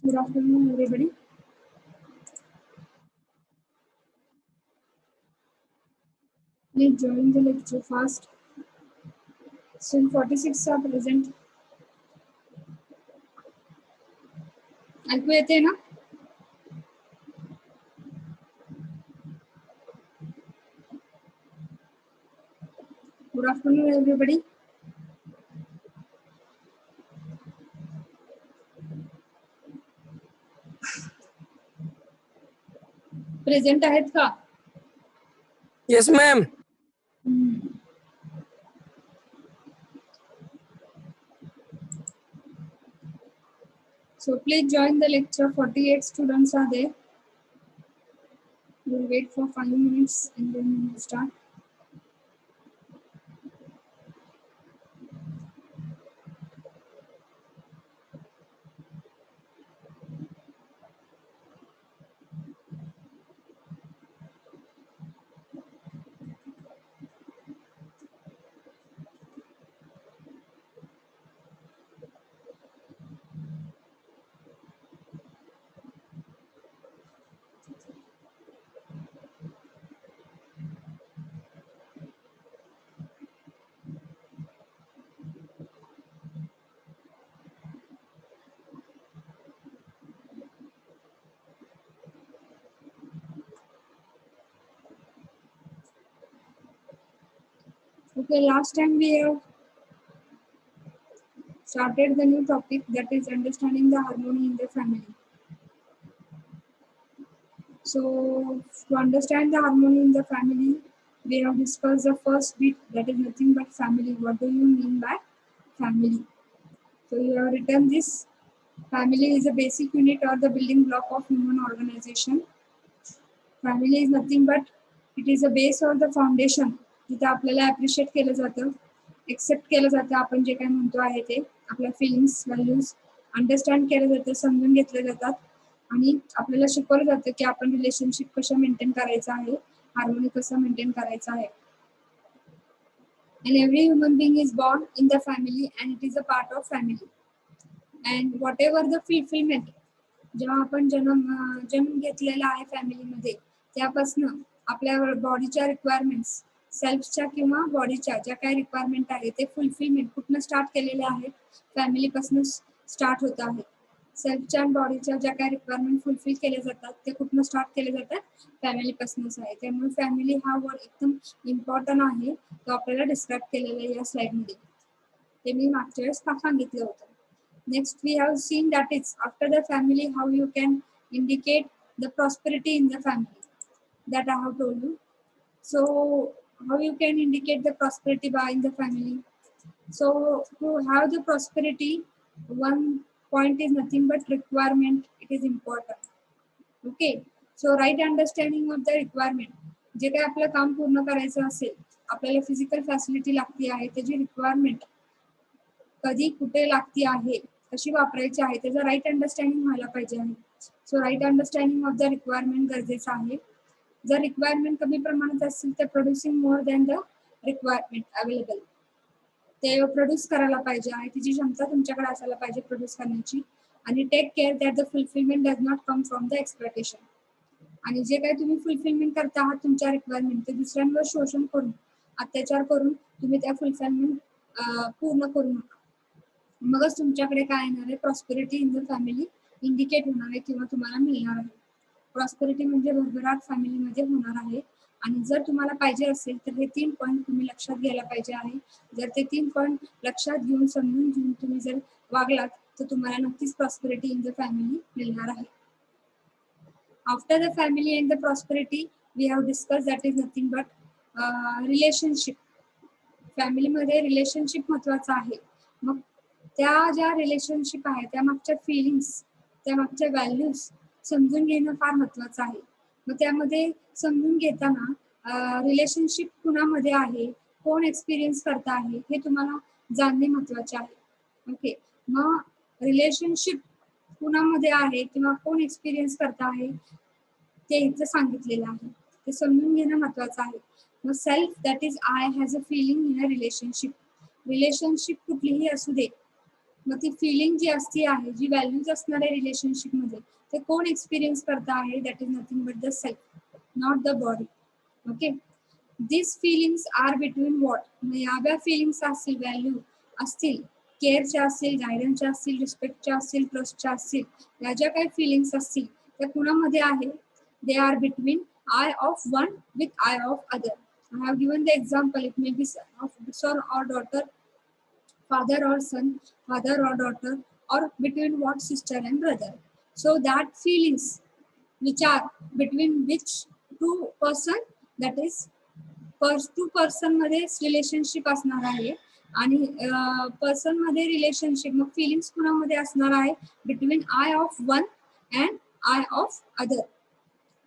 Good afternoon, everybody. Please join the lecture fast. Still 46 are present. ऐकू येते ना? Good afternoon, everybody. Present आहेत का? Yes, ma'am. So please join the lecture. 48 students are there. We'll wait for 5 minutes and then we'll start. Okay, last time we have started the new topic, that is understanding the harmony in the family. So to understand the harmony in the family, we have discussed the first bit, that is nothing but family. What do you mean by family? So you have written this. Family is a basic unit or the building block of human organization. Family is nothing but it is a base or the foundation जिथे आपल्याला appreciate केलं जातं, accept केलं जातं, आपण जे काय म्हणतो आहे ते आपल्या फिलिंग्स व्हॅल्यूज अंडरस्टँड केलं जातं, समजून घेतले जातात आणि आपल्याला शिकवलं जातं की आपण रिलेशनशिप कसं मेंटेन करायचं आहे, हार्मोनी कसं मेंटेन करायचं आहे. And every human being is born in the family and it is a part of family. And whatever the fulfillment, जेव्हा आपण जन्म घेतलेला आहे फॅमिलीमध्ये, त्यापासून आपल्या बॉडीच्या रिक्वायरमेंट्स, सेल्फच्या किंवा बॉडीच्या ज्या काही रिक्वायरमेंट आहे ते फुलफिलमेंट कुठनं स्टार्ट केलेले आहेत, फॅमिलीपासून स्टार्ट होत आहे. सेल्फच्या आणि बॉडीच्या ज्या काही रिक्वायरमेंट फुलफिल केले जातात ते कुठनं स्टार्ट केले जातात, फॅमिलीपासूनच आहे. त्यामुळे फॅमिली हा वर्ड एकदम इम्पॉर्टंट आहे, तो आपल्याला डिस्क्राईब केलेला आहे या स्लाइडमध्ये. ते मी मागच्या वेळेस सांगितलं होतं. Next, we have seen that it's after the family how you can indicate the prosperity in the family. That I have told you. So, how you can indicate the prosperity by in the family? So, to have the prosperity, one point is nothing but requirement. It is important. Okay. So, right understanding of the requirement. जे काही आपलं काम पूर्ण करायचं असेल, आपल्याला physical facility लागते आहे, त्याची रिक्वायरमेंट कधी कुठे लागती आहे, कशी वापरायची आहे, त्याचं राईट अंडरस्टँडिंग व्हायला पाहिजे आहे. So right understanding of the requirement गरजेचं आहे. जर रिक्वायरमेंट कमी प्रमाणात असेल तर producing more than the requirement available, ते प्रोड्यूस करायला पाहिजे आहे, तिची क्षमता तुमच्याकडे असायला पाहिजे प्रोड्यूस करण्याची. आणि take care that the fulfilment does not come from the exploitation. आणि जे काही तुम्ही फुलफिलमेंट करता आहात तुमच्या रिक्वायरमेंट, ते दुसऱ्यांवर शोषण करून, अत्याचार करून तुम्ही त्या फुलफिलमेंट पूर्ण करू नका. मगच तुमच्याकडे काय येणार आहे, prosperity in the family indicate होणार आहे किंवा तुम्हाला मिळणार आहे. प्रॉस्पेरिटी म्हणजे भरभराट फॅमिलीमध्ये होणार आहे. आणि जर तुम्हाला पाहिजे असेल तर हे 3 पॉईंट तुम्ही लक्षात घ्यायला पाहिजे आहे. जर ते 3 पॉईंट लक्षात घेऊन समजून घेऊन तुम्ही जर वागलात तर तुम्हाला नक्कीच प्रॉस्पेरिटी इन द फॅमिली मिळणार आहे. After the family and the prosperity we have discuss that is nothing but relationship. फॅमिलीमध्ये रिलेशनशिप महत्वाचं आहे. मग त्या ज्या रिलेशनशिप आहे त्या मागच्या फिलिंग्स, त्या मागच्या व्हॅल्यूज समजून घेणं फार महत्वाचं आहे. मग त्यामध्ये समजून घेताना रिलेशनशिप कुणामध्ये आहे, कोण एक्सपिरियन्स करता आहे हे तुम्हाला जाणणे महत्वाचे आहे. ओके. मग रिलेशनशिप कुणामध्ये आहे किंवा कोण एक्सपिरियन्स करता आहे ते इथं सांगितलेलं आहे, ते समजून घेणं महत्वाचं आहे. मग self that is I has a feeling in a relationship. Relationship कुठलीही असू दे, मग ती फिलिंग जी असते आहे, जी व्हॅल्यूज असणार आहे रिलेशनशिप मध्ये, ते कोण एक्सपिरियन्स करता आहे? That is nothing but the self, not the body. Okay, this feelings are between what, या फिलिंग्स असतील, व्हॅल्यू असतील, केअरच्या असतील, गायडन्सच्या असतील, रिस्पेक्टच्या असतील, ट्रस्टच्या असतील, या ज्या काही फिलिंग्स असतील त्या कुणामध्ये आहे? They are between I of one with I of other. I have given the example. It may be son or daughter, father or son, father or daughter, or between what sister and brother. So that feelings which are between which two person, that is two person मध्ये relationship असणार आहे आणि person मध्ये relationship, मग feelings कुणामध्ये असणार आहे? Between I of one and I of other,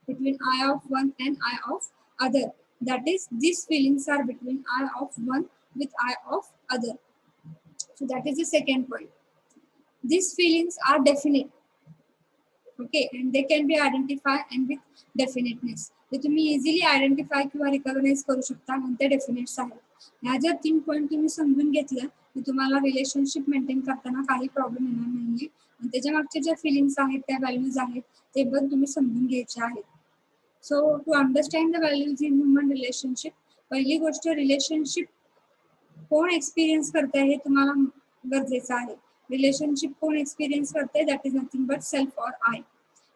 between I of one and I of other. That is, these feelings are between I of one with I of other. So that is the second point. These feelings are definite. Okay, and they can be identified and with definiteness. ते तुम्ही easily identify किंवा recognise करू शकता आणि ते डेफिनेट्स आहेत. ह्या जर 3 पॉईंट तुम्ही समजून घेतलं की तुम्हाला रिलेशनशिप मेंटेन करताना काही प्रॉब्लेम येणार नाहीये आणि त्याच्या मागच्या ज्या फिलिंग्स आहेत, त्या व्हॅल्यूज आहेत, ते पण तुम्ही समजून घ्यायचे आहेत. So to understand the values in human relationship, पहिली गोष्ट रिलेशनशिप कोण एक्सपिरियन्स करते हे तुम्हाला गरजेचं आहे. रिलेशनशिप कोण एक्सपिरियन्स करते? That is nothing but self or I.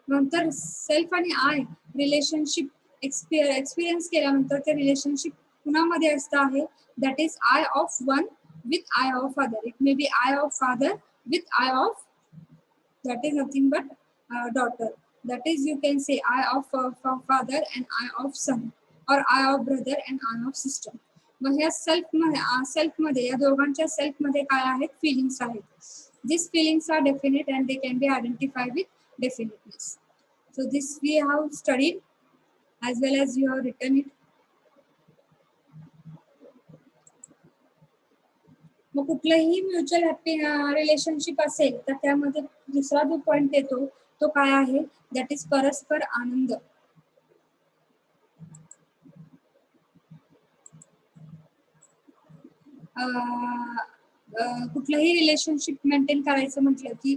नंतर सेल्फ आणि आय रिलेशनशिप एक्सपिरियन्स केल्यानंतर ते रिलेशनशिप कुणामध्ये असतं आहे? That is I of one with I of other. It may be I of father with I of, that is nothing but daughter. That is, you can say I of father and I of son, or I of brother and I of sister. मग ह्या self मध्ये या दोघांच्या self मध्ये काय आहेत? Feelings आहेत. These feelings are definite and they can be identified with definiteness. So this we have studied as well as you have written it. मग कुठलंही म्युच्युअल हॅपी रिलेशनशिप असेल तर त्यामध्ये दुसरा जो पॉइंट येतो तो काय आहे? दॅट इज परस्पर आनंद. कुठलंही रिलेशनशिप मेंटेन करायचं म्हटलं की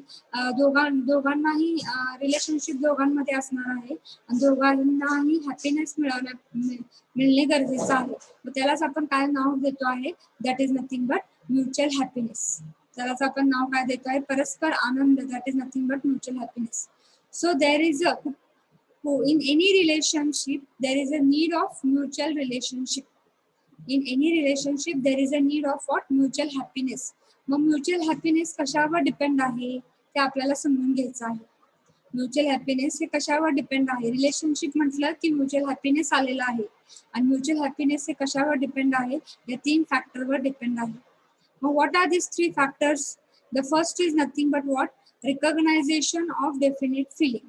दोघांनाही रिलेशनशिप दोघांमध्ये असणार आहे आणि दोघांनाही हॅपीनेस मिळणे गरजेचं आहे. मग त्यालाच आपण काय नाव देतो आहे? That is nothing but mutual happiness. त्यालाच आपण नाव काय देतो आहे? परस्पर आनंद. That is nothing but mutual happiness. So there is a in any relationship there is a need of mutual relationship. In any relationship there is a need of what? Mutual happiness. मग mutual happiness कशावर depend आहे ते आपल्याला समजून घ्यायचं आहे. Mutual happiness हे कशावर डिपेंड आहे? रिलेशनशिप म्हटलं की म्युच्युअल हॅपीनेस आलेला आहे आणि म्युच्युअल हॅपीनेस हे कशावर डिपेंड आहे? या 3 फॅक्टरवर डिपेंड आहे. मग what are this 3 factors? The first is nothing but what? Recognition of definite feeling.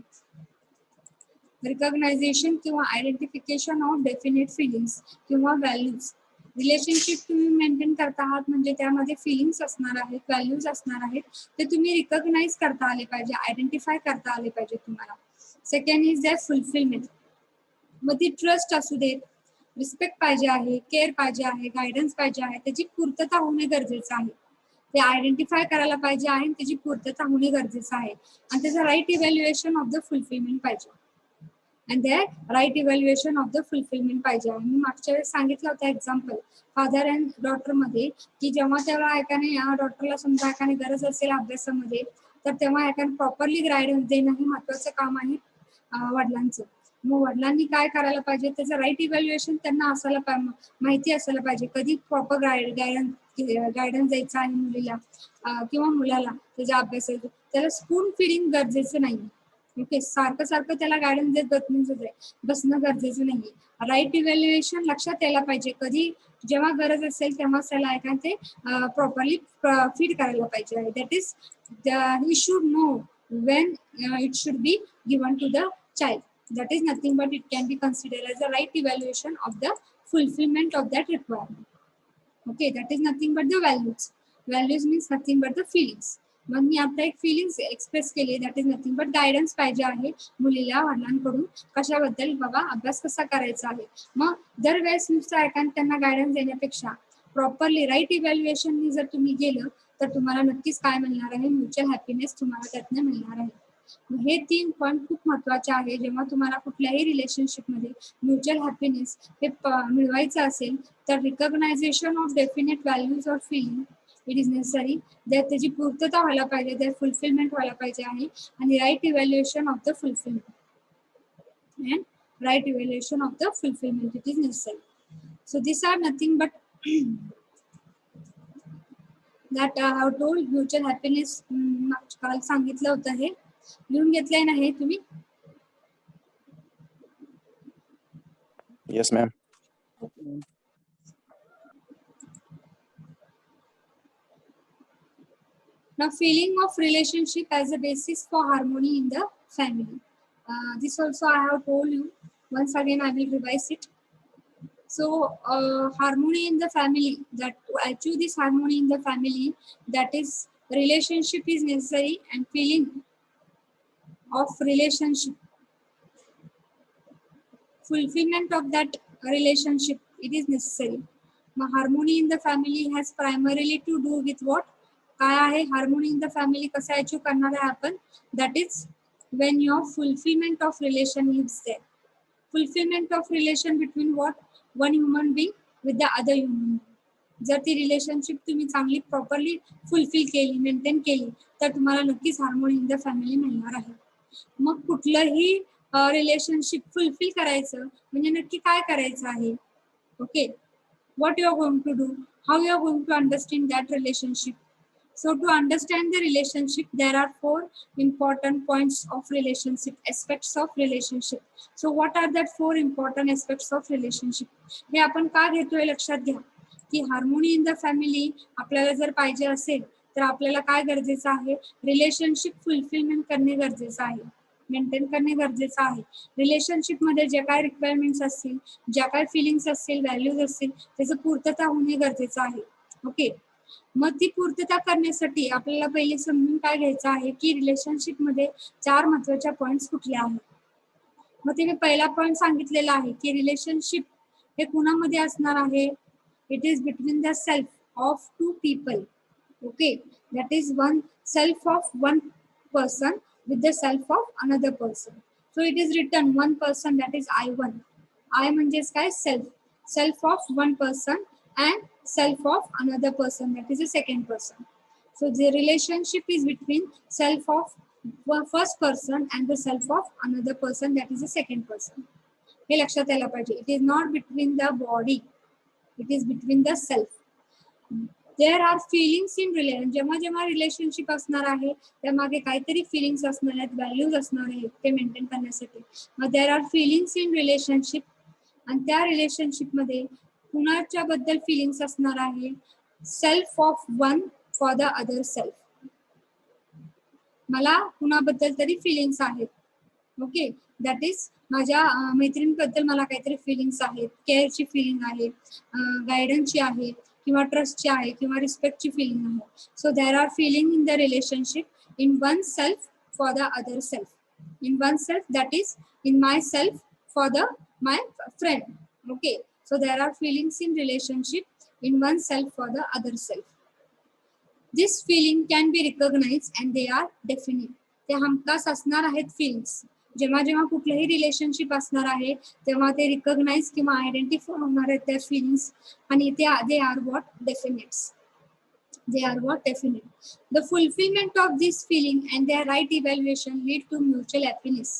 Recognization किंवा आयडेंटिफिकेशन ऑफ डेफिनेट फिलिंग्स किंवा व्हॅल्यूज. रिलेशनशिप तुम्ही मेंटेन करता आहात म्हणजे त्यामध्ये फिलिंग्स असणार आहेत, व्हॅल्यूज असणार आहेत, ते तुम्ही रिकॉग्नाइज करता आले पाहिजे, आयडेंटिफाय करता आले पाहिजे तुम्हाला. Second is that fulfilment. मग ती ट्रस्ट असू देत, रिस्पेक्ट पाहिजे आहे, केअर पाहिजे आहे, गायडन्स पाहिजे आहे, त्याची पूर्तता होणे गरजेचं आहे. ते आयडेंटिफाय करायला पाहिजे आहे, त्याची पूर्तता होणे गरजेचं आहे आणि त्याचं right evaluation of the fulfilment पाहिजे. and their right evaluation of the fulfillment पाहिजे. मी मागच्या वेळेस सांगितलं होतं एक्झाम्पल फादर अँड डॉटर मध्ये की जेव्हा तेव्हा एकाने डॉटरला समजा एकाने गरज असेल अभ्यासामध्ये तर तेव्हा एकाने प्रॉपरली गायडन्स देणं हे महत्वाचं काम आहे वडिलांचं. मग वडिलांनी काय करायला पाहिजे? त्याचं राईट इव्हॅल्युएशन त्यांना असायला माहिती असायला पाहिजे. कधी प्रॉपर गायडन्स द्यायचा आहे मुलीला किंवा मुलाला त्याच्या अभ्यासाचं. त्याला स्पून फिडिंग गरजेचं नाही. ओके, सारखं सारखं त्याला गायडन्स देत बसणं गरजेचं नाही. राईट इव्हॅल्युएशन लक्षात यायला पाहिजे. कधी जेव्हा गरज असेल तेव्हा त्याला ऐका ते प्रॉपरली फीड करायला पाहिजे. That is he should know when it should be given to the child. That is nothing but it can be considered as a right evaluation of the fulfillment of that requirement. Okay, that is nothing but the values. Values means nothing but the feelings. मग मी आता एक feelings express केली. That is nothing but guidance पाहिजे आहे मुलीला वडिलांकडून कशाबद्दल? बाबा अभ्यास कसा करायचा आहे. मग दरवेळेस नुसतं ऐका त्यांना गायडन्स देण्यापेक्षा प्रॉपरली राईट इव्हॅल्युएशननी जर तुम्ही गेलं तर तुम्हाला नक्कीच काय मिळणार आहे, म्युच्युअल हॅपीनेस तुम्हाला त्यातनं मिळणार आहे. हे 3 पॉइंट खूप महत्वाचे आहे. जेव्हा तुम्हाला कुठल्याही रिलेशनशिपमध्ये म्युच्युअल हॅपीनेस हे मिळवायचं असेल तर recognization of definite values or feeling it is necessary. त्याची पूर्तता व्हायला पाहिजे, त्यात फुलफिलमेंट व्हायला पाहिजे आहे. आणि right evaluation of the fulfilment and right evaluation of the fulfillment it is necessary. So these are nothing but that I have told mutual happiness. काल सांगितलं होतं, हे लिहून घेतलंय ना हे तुम्ही? Yes, ma'am. Now, feeling of relationship as a basis for harmony in the family. This also I have told you. Once again, I will revise it. So, harmony in the family, that to achieve this harmony in the family, that is relationship is necessary, and feeling of relationship, fulfillment of that relationship, it is necessary. Now, harmony in the family has primarily to do with what? काय आहे harmony in the family कसं achieve करणार आहे आपण? That is when your fulfilment of relation is there. Fulfilment of relation between what? One human being with the other human. जर ती relationship तुम्ही चांगली प्रॉपरली फुलफिल केली, मेंटेन केली, तर तुम्हाला नक्कीच हार्मोनी इन द फॅमिली मिळणार आहे. मग कुठलंही रिलेशनशिप फुलफिल करायचं म्हणजे नक्की काय करायचं आहे? Okay, what you are going to do, how you are going to understand that relationship. So to understand the relationship, there are 4 important points of relationship, aspects of relationship. So what are that 4 important aspects of relationship? हे आपण का घेतोय लक्षात घ्या की harmony in the family आपल्याला जर पाहिजे असेल तर आपल्याला काय गरजेचं आहे? रिलेशनशिप फुलफिलमेंट करणे गरजेचं आहे, मेंटेन करणे गरजेचं आहे. रिलेशनशिप मध्ये जे काय रिक्वायरमेंट्स असतील, ज्या काय फिलिंग्स असतील, व्हॅल्यूज असतील, त्याचं पूर्तता होणे गरजेचं आहे. ओके, मग ती पूर्तता करण्यासाठी आपल्याला पहिले समजून काय घ्यायचं आहे की रिलेशनशिप मध्ये 4 महत्वाच्या पॉइंट्स कुठल्या आहेत. मग ते मी पहिला पॉइंट सांगितलेला आहे की रिलेशनशिप हे कुणामध्ये असणार आहे? It is between the self of 2 people. Okay, that is one self of one person with the self of another person. So it is written one person, that is I1. I म्हणजेच काय? self. Self of one person and self of another person, that is a second person. So the relationship is between self of first person and the self of another person, that is a second person. हे लक्षात यायला पाहिजे. It is not between the body, it is between the self. There are feelings in relation. जेव्हा जेव्हा relationship असणार आहे त्यामागे काहीतरी फिलिंग्स असणार आहेत, व्हॅल्यूज असणार आहेत ते मेंटेन करण्यासाठी. मग there are feelings in relationship, आणि त्या रिलेशनशिप मध्ये कुणाच्या बद्दल फिलिंग्स असणार आहे? Self of one for the other self. मला कुणाबद्दल तरी फिलिंग्स आहेत. ओके, दॅट इज माझ्या मैत्रिणीबद्दल मला काहीतरी फिलिंग्स आहेत, केअरची फिलिंग आहे, गायडन्सची आहे, किंवा ट्रस्टची आहे, किंवा रिस्पेक्टची फिलिंग आहे. So there are feeling in the relationship in one self for the other self. In one self, that is in my self for the my friend. Okay, so there are feelings in relationship in one self for the other self. This feeling can be recognize and they are definite. ते हमखास असणार आहेत feelings. जेव्हा जेव्हा कुठलंही relationship असणार आहे तेव्हा ते रिकॉग्नाइज किंवा आयडेंटिफाय होणार आहेत त्या फिलिंग्स, आणि ते they are what? Definites. They are what? Definite. The fulfillment of this feeling and their right evaluation lead to mutual happiness.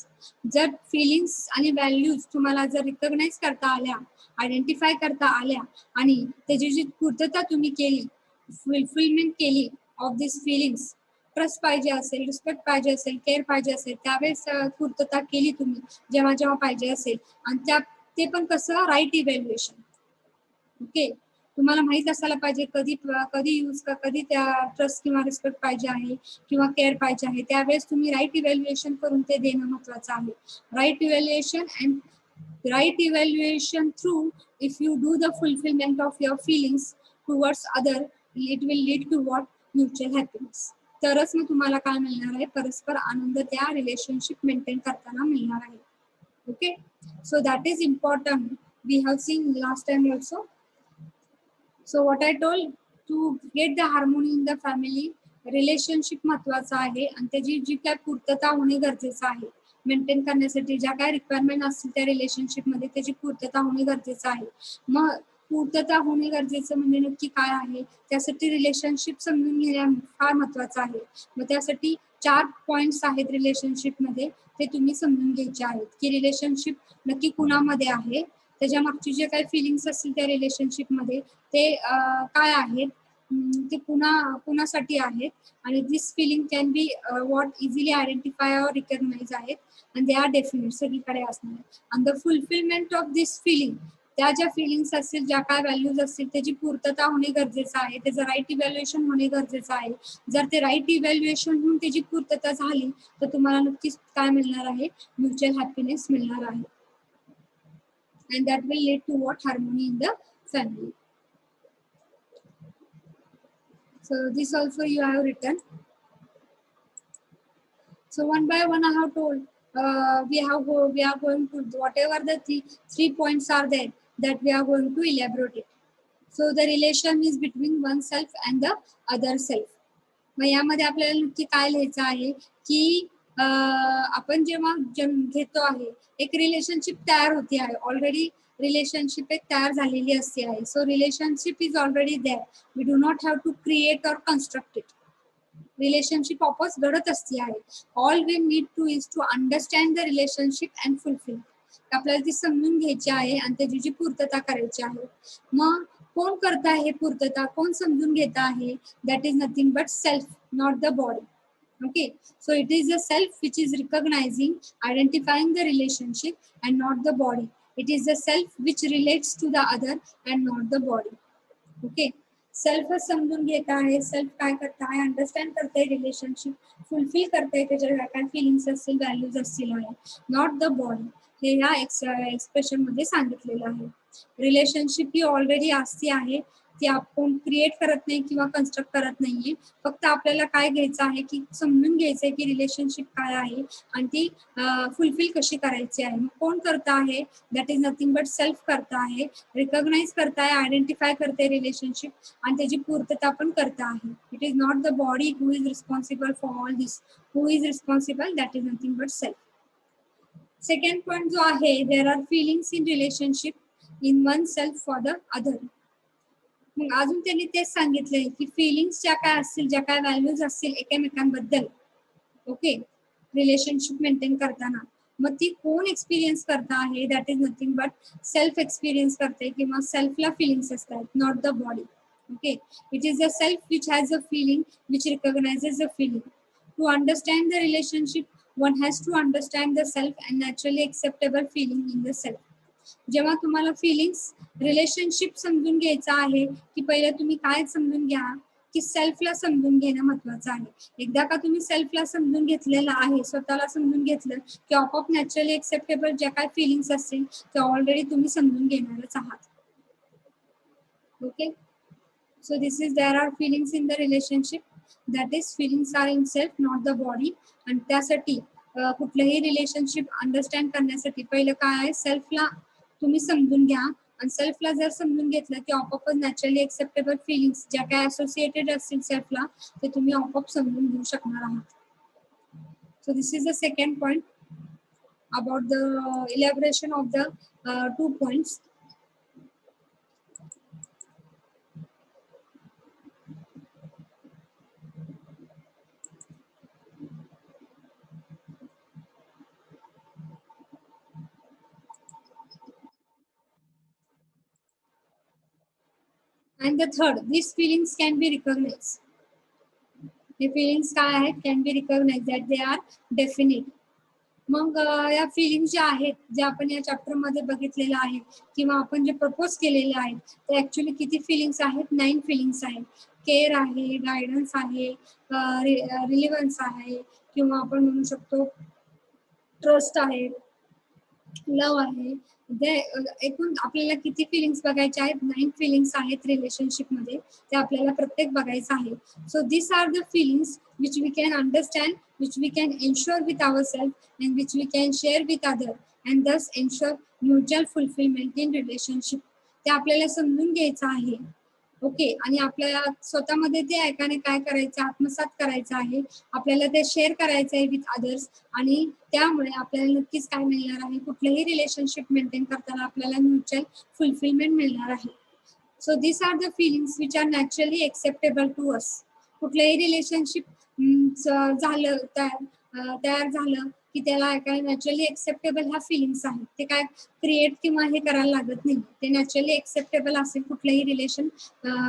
जर फिलिंग्स आणि व्हॅल्यूज तुम्हाला जर रिकॉग्नाइज करता आल्या, आयडेंटिफाय करता आल्या, आणि त्याची जी पूर्तता तुम्ही केली, फुलफिलमेंट केली ऑफ दिस फिलिंग्स, ट्रस्ट पाहिजे असेल, रिस्पेक्ट पाहिजे असेल, केअर पाहिजे असेल, त्यावेळेस पूर्तता केली तुम्ही जेव्हा जेव्हा पाहिजे असेल, आणि ते पण कसं? Right evaluation. ओके, तुम्हाला माहित असायला पाहिजे कधी त्या ट्रस्ट किंवा रिस्पेक्ट पाहिजे आहे किंवा केअर पाहिजे आहे, त्यावेळेस तुम्ही राईट इव्हॅल्युएशन करून ते देणं महत्वाचं आहे. Right evaluation and right evaluation through if you do the fulfilment of your feelings towards other, it will lead to what? Mutual happiness. तरच मग तुम्हाला काय मिळणार आहे? परस्पर आनंद त्या रिलेशनशिप मेंटेन करताना मिळणार आहे. Okay, so that is important. We have seen last time also. So what I told, to get the harmony in the family relationship महत्वाचं आहे आणि त्याची जी काय पूर्तता होणे गरजेचं आहे मेंटेन करण्यासाठी ज्या काय रिक्वायरमेंट असतील त्या रिलेशनशिप मध्ये त्याची पूर्तता होणे गरजेचं आहे. मग पूर्तता होणे गरजेचं म्हणजे नक्की काय आहे, त्यासाठी रिलेशनशिप समजून घेणे फार महत्वाचं आहे. मग त्यासाठी 4 पॉइंट्स आहेत रिलेशनशिप मध्ये, ते तुम्ही समजून घ्यायचे आहेत की रिलेशनशिप नक्की कुणामध्ये आहे, त्याच्या मागची जे काही फिलिंग्स असतील त्या रिलेशनशिप मध्ये ते काय आहेत, ते कुणासाठी आहेत आणि this feeling can be what easily identify और रिकग्नाइज आहेत आणि दे आर डेफिनेट सगळीकडे असणार. आणि the fulfilment of this feeling, त्या ज्या फिलिंग्स असतील ज्या काय व्हॅल्यूज असतील त्याची पूर्तता होणे गरजेचं आहे, त्याचं राईट इव्हॅल्युएशन होणे गरजेचं आहे. जर ते राईट इव्हॅल्युएशन होऊन त्याची पूर्तता झाली तर तुम्हाला नक्कीच काय मिळणार आहे, म्युच्युअल हॅपीनेस मिळणार आहे. and that will lead to what harmony in the family. So this also you have written. So one by one I have told, we are going to whatever the three points are there that we are going to elaborate it. So the relation is between oneself and the other self. मग यामध्ये आपल्याला नक्की काय लिहायचं आहे की आपण जेव्हा जन्म घेतो आहे एक रिलेशनशिप तयार होती आहे, ऑलरेडी रिलेशनशिप एक तयार झालेली असते आहे. So relationship is already there, we do not have to create or construct it. Relationship ऑपस घडत असते आहे. All we need to is to understand the relationship and fulfil. आपल्याला ती समजून घ्यायची आहे आणि त्याची जी पूर्तता करायची आहे. मग कोण करत आहे पूर्तता, कोण समजून घेत आहे, that is nothing but self, not the body. Okay, so it is the self which is recognizing, identifying the relationship and not the body. It is the self which relates to the other and not the body. Okay, self समजून घेत आहे, self काय करत आहे, understand करते relationship, fulfil करते त्याच्या काय फिलिंग्स असतील व्हॅल्यूज असतील आहे, नॉट द बॉडी. हे ह्या एक्सप्रेशन मध्ये सांगितलेलं आहे. रिलेशनशिप ही ऑलरेडी असती आहे, ती आपण क्रिएट करत नाही किंवा कन्स्ट्रक्ट करत नाहीये. फक्त आपल्याला काय घ्यायचं आहे की समजून घ्यायचंय की रिलेशनशिप काय आहे आणि ती फुलफिल कशी करायची आहे. कोण करत आहे, that is nothing but self करत आहे, रिकॉग्नाइज करताय, आयडेंटिफाय करते रिलेशनशिप आणि त्याची पूर्तता पण करत आहे. It is not the body who is responsible for all this, who is responsible, that is nothing but self. Second point जो आहे, there are feelings in relationship in one self for the other. मग अजून त्यांनी तेच सांगितलंय की feelings ज्या काय असतील, ज्या काय व्हॅल्यूज असतील एकमेकांबद्दल, ओके, रिलेशनशिप मेंटेन करताना, मग ती कोण एक्सपिरियन्स करता आहे, that is nothing but self experience करते किंवा सेल्फला फिलिंग्स असतात, not the body. Okay, it is the self which has a feeling which recognizes the feeling. To understand the relationship one has to understand the self and naturally acceptable feeling in the self. जेव्हा तुम्हाला feelings relationship समजून घ्यायचं आहे की पहिले तुम्ही काय समजून घ्या की सेल्फला समजून घेणं महत्वाचं आहे. एकदा का तुम्ही सेल्फला समजून घेतलेलं आहे, स्वतःला समजून घेतलं की आपोआप नॅचरली एक्सेप्टेबल ज्या काय फिलिंग्स असतील त्या ऑलरेडी तुम्ही समजून घेणारच आहात. Okay, so this is there are feelings in the relationship, that is feelings are in self not the body. आणि त्यासाठी कुठलंही रिलेशनशिप अंडरस्टँड करण्यासाठी पहिलं काय आहे, सेल्फला तुम्ही समजून घ्या आणि सेल्फला जर समजून घेतलं की आपोआपच नॅचरली एक्सेप्टेबल फिलिंग्स ज्या काय असोसिएटेड असतील सेल्फला ते तुम्ही आपोआप समजून घेऊ शकणार आहात. So this is the second point about the elaboration of the 2 points. And the third, these feelings can be recognized. हे फिलिंग्स काय आहेत, can be recognize, that they are definite. मग या फिलिंग्स ज्या आहेत, ज्या आपण या चॅप्टर मध्ये बघितलेल्या आहेत किंवा आपण जे प्रपोज केलेले आहेत ते ऍक्च्युली किती फिलिंग्स आहेत, 9 फिलिंग्स आहेत. केअर आहे, गायडन्स आहे, रिलेव्हन्स आहे किंवा आपण म्हणू शकतो ट्रस्ट आहे, लव आहे. एकूण आपल्याला किती फिलिंग्स बघायचे आहेत, 9 फिलिंग्स आहेत रिलेशनशिप मध्ये, ते आपल्याला प्रत्येक बघायचं आहे. So this are the feelings which we can understand, which we can ensure with our self and which we can share with other and thus ensure mutual fulfilment in relationship. ते आपल्याला समजून घ्यायचं आहे ओके. आणि आपल्याला स्वतःमध्ये ते ऐकाने काय करायचं, आत्मसात करायचं आहे, आपल्याला ते शेअर करायचं आहे विथ अदर्स. आणि त्यामुळे आपल्याला नक्कीच काय मिळणार आहे, कुठलंही रिलेशनशिप मेंटेन करताना आपल्याला म्युच्युअल फुलफिलमेंट मिळणार आहे. So this are the feelings which are naturally acceptable to us. कुठलंही रिलेशनशिप झालं तयार झालं की त्याला काय नॅचरली एक्सेप्टेबल ह्या फिलिंग्स आहेत. ते काय क्रिएट किंवा हे करायला लागत नाही, ते नॅचरली एक्सेप्टेबल असेल कुठलंही रिलेशन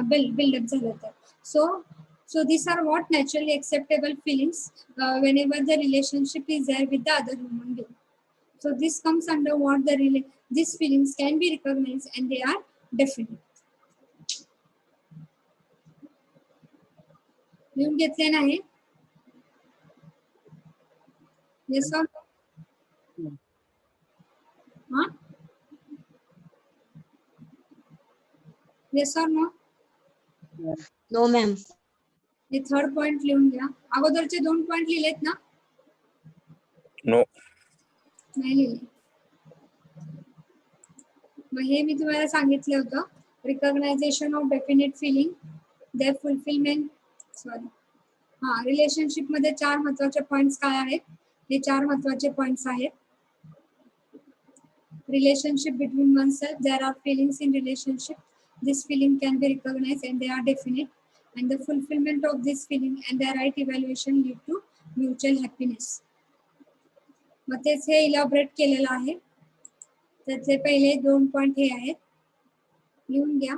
बिल्डअप झालं तर. So these are what naturally acceptable feelings whenever the relationship is there with the other human being. So this comes under what these feelings can be recognized and they are definite. लिहून घेतले नाही? Yes or no? हा? Yes or no? No, ma'am. हे third point लिहून घ्या. अगोदरचे 2 point लिहिलेत ना? No. नाही लिहिले. मग हे मी तुम्हाला सांगितलं होतं, recognization of definite feeling, their fulfilment. Sorry, हा, रिलेशनशिप मध्ये 4 महत्वाचे पॉइंट्स काय आहेत? हे 4 महत्वाचे पॉइंट्स आहेत. Relationship between oneself, there are feelings in relationship. This feeling can be recognized and they are definite, and the fulfillment of this feeling and their right evaluation lead to mutual happiness. मग तेच हे elaborate केलेलं आहे. त्याचे पहिले 2 point हे आहेत, लिहून घ्या.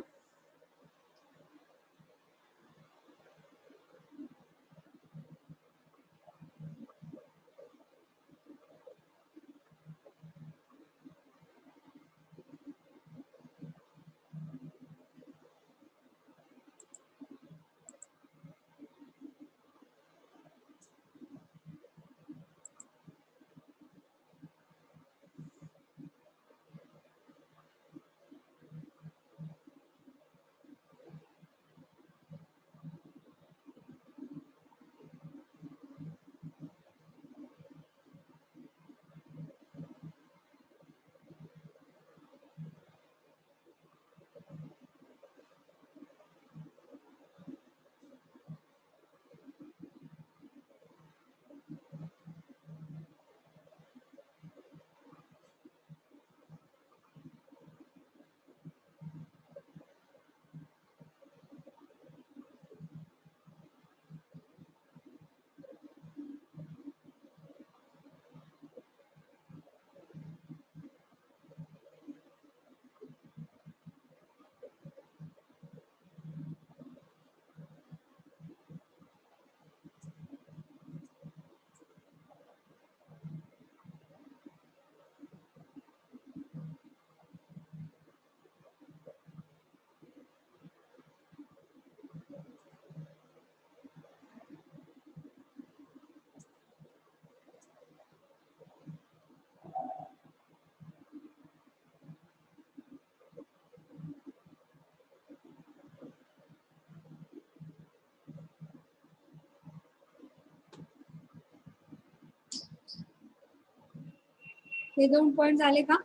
हे 2 पॉइंट झाले का?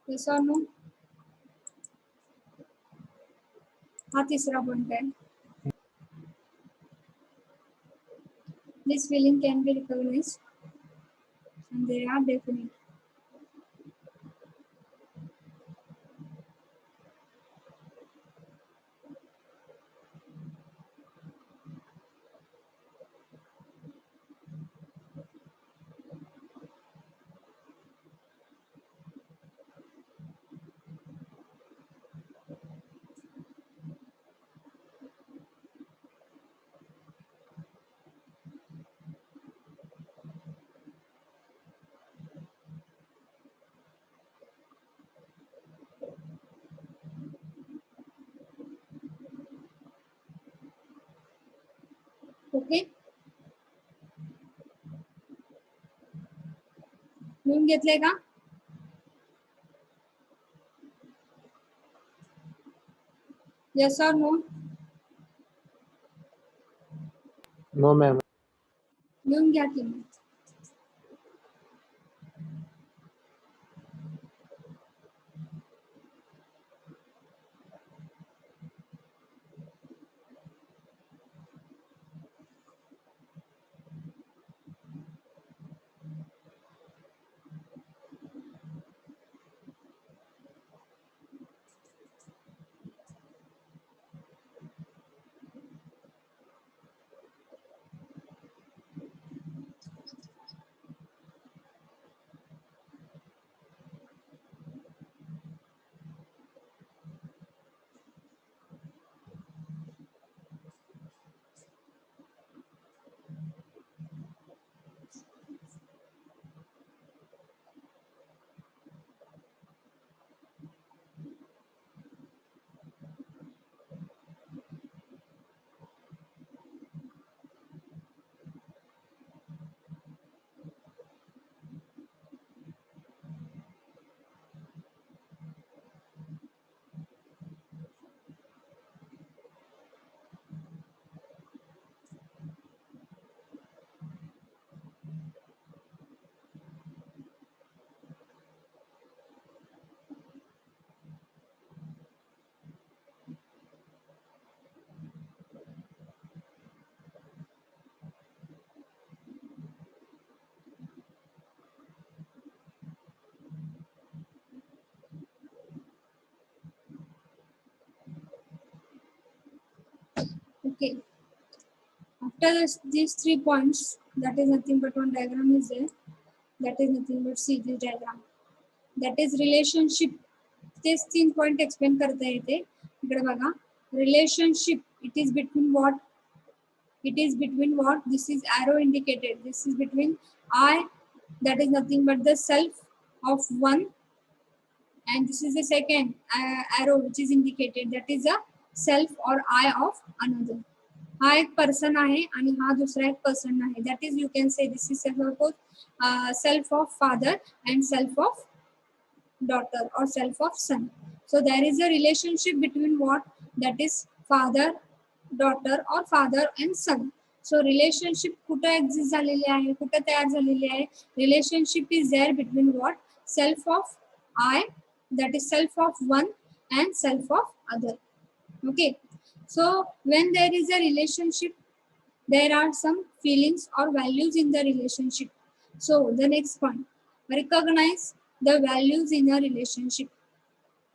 Yes or no? हा तिसरा पॉइंट आहे. This feeling can be recognized and they are definite. Okay, लिहून घेतलंय का? Yes or no? No, ma'am. लिहून घ्या की. after these 3 points, that is nothing but one diagram is there. That is nothing but see this diagram. That is relationship. तेच 3 point explain करता येते. इकडे बघा, relationship, it is between what? It is between what? This is arrow indicated. This is between I, that is nothing but the self of one, and this is the second arrow which is indicated, that is a self or I of another. हा एक person आहे आणि हा दुसरा एक person आहे. That is you can say this is self of father and self of daughter or self of son. So there is a relationship between what? That is father, daughter or father and son. So relationship कुठे exist झालेली आहे, कुठे तयार झालेली आहे? Relationship is there between what? Self of I, that is self of one, and self of other. Okay. So when there is a relationship, there are some feelings or values in the relationship. So the next point, recognize the values in a relationship.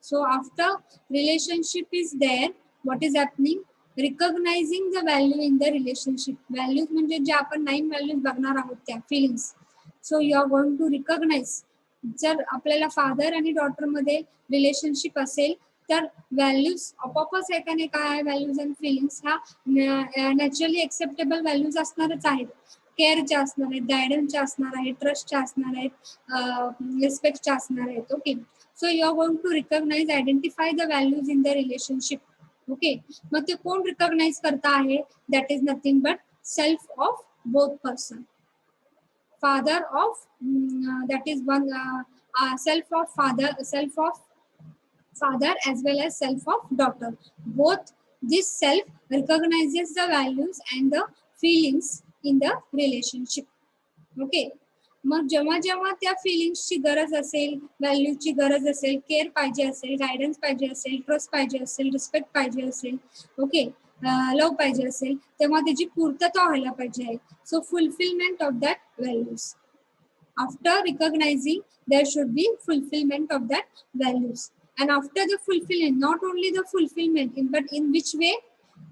So after relationship is there, what is happening? Recognizing the value in the relationship. Values म्हणजे जे आपण 9 values बघणार आहोत त्या feelings. So you are going to recognize. जर आपल्याला father आणि daughter मध्ये relationship असेल तर व्हॅल्यूज आपोआपच एकाने काय व्हॅल्यूज अँड फिलिंग्स ह्या नॅचरली एक्सेप्टेबल व्हॅल्यूज असणारच आहेत. केअरच्या असणार आहेत, गायडन्सच्या असणार आहेत, ट्रस्टच्या असणार आहेत, रिस्पेक्टच्या असणार आहेत. Okay. So you are going to recognize, identify the values in the relationship. Okay. मग ते कोण रिकॉग्नाइज करता आहे? That is nothing but self of both person. Father of that is one, self of father, self of father as well as self of daughter. Both this self recognizes the values and the feelings in the relationship. Okay. मग जेव्हा जेव्हा त्या फिलिंग्सची गरज असेल, व्हॅल्यूची गरज असेल, care पाहिजे असेल, गायडन्स पाहिजे असेल, ट्रस्ट पाहिजे असेल, रिस्पेक्ट पाहिजे असेल, ओके, लव पाहिजे असेल, तेव्हा त्याची पूर्तता व्हायला पाहिजे आहे. So fulfilment of that values. After recognizing, there should be fulfillment of that values. And after the fulfillment, not only the fulfillment, but in which way?